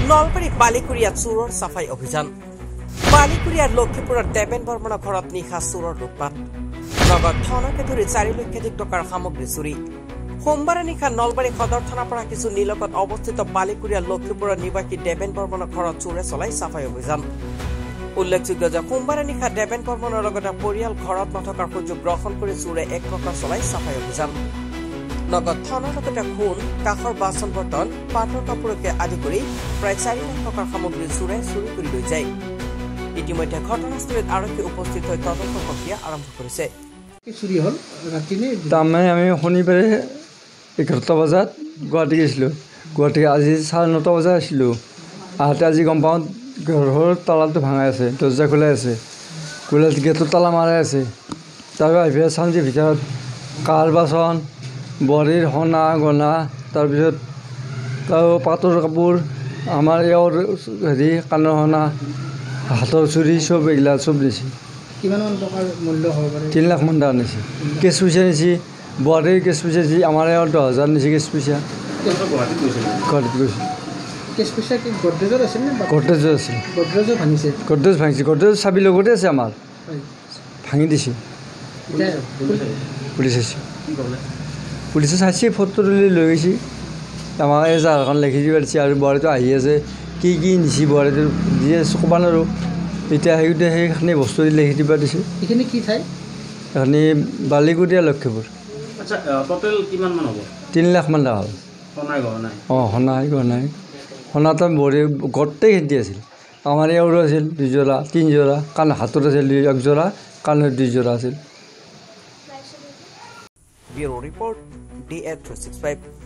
নলবাৰীত বালিকুৰিয়াত চোৰৰ চাফাই অভিযান বালিকুৰিয়াৰ লক্ষীপুৰৰ দেবেন বৰ্মনৰ ঘৰত নিশা চোৰৰ লুটপাট নগদ ধনকে ধৰি 4 লক্ষাধিক টকাৰ সামগ্ৰী চুৰি সোমবাৰে নিশা নলবাৰী সদৰ থানাৰ পৰা কিছু নিলগত অৱস্থিত বালিকুৰিয়াৰ লক্ষীপুৰৰ নিবাসী দেবেন বৰ্মনৰ ঘৰত চোৰে চলাই চাফাই অভিযান উল্লেখযোগ্য যে সোমবাৰে নিশা দেবেন বৰ্মনৰ লগতে পৰিয়াল ঘৰত নথকাৰ সুযোগ গ্ৰহণ কৰি চোৰে এক প্ৰকাৰ চলাই চাফাই অভিযান নগদ ধনৰ লগতে সোণ কাঠৰ বাচন বৰ্তন পাটৰ কাপোৰকে আদি কৰি প্ৰায় 4 লাখ টকাৰ সামগ্ৰী চোৰে চুৰি কৰি লৈ যায় ইতিমধ্যে ঘটনাস্থলীত আৰক্ষী উপস্থিত হৈ তদন্ত প্ৰক্ৰিয়া আৰম্ভ কৰিছে চুৰি হ'ল ৰাতিনে তাৰমানে আমি শনিবাৰে 11টা বজাত গুৱাহাটী গৈছিলোঁ গুৱাহাটী আজি 9:30 বজাত আছিলোঁ আহোঁতে আজি গম পাওঁ ঘৰৰ তালাটো ভাঙাই আছে দৰ্জা খোলাই আছে গেটৰ তালা মাৰাই আছে তাৰপৰা আহি চাওঁ যে ভিতৰত কাঁহৰ বাচন বোৱাৰীৰ সোণা গহনা তাৰপিছত পাটৰ কাপোৰ আমাৰ এওঁৰ কাণৰ সোণা হাতৰ চুৰি চব এইগিলা চব নিছে কিমানমান টকাৰ মূল্য হ'ব পাৰে 3 লাখ মান টকা নিছে কেছ পইচা নিছে বোৱাৰীৰ কেছ পইচা নিছে আমাৰ এওঁৰ 10,000 নিছে কেছ পইচা গুৱাহাটীত গৈছিল কেছ পইচা কি গডৰেজৰ আছিল নে গডৰেজৰ আছিল গডৰেজো ভাঙিছে গডৰেজ চাবি লগতে আছে আমাৰ ভাঙি দিছে পুলিচে চাইছে ফটো তুলি লৈ গৈছে আমাক এই জাৰখন লিখি দিব দিছে আৰু বোৱাৰীটো আহি আছে কি নিছে বোৱাৰীটো দিয়ে ক'ব নোৱাৰোঁ এতিয়া সেইখিনি বস্তু লিখি দিব দিছে এইখিনি কি ঠাই এইখিনি বালিকুৰিয়া লক্ষীপুৰ আচ্ছা টোটেল কিমান মান হ'ব 3 লাখ মান টকা হ'ল সোণাটো বোৱাৰী গোটেই খেতি আছিল আমাৰ এওঁৰো আছিল 2 যোৰা 3 যোৰা কাণ হাতত আছিল 1 যোৰা কাণত 2 যোৰা আছিল ব্যুৰো ৰিপৰ্ট DF365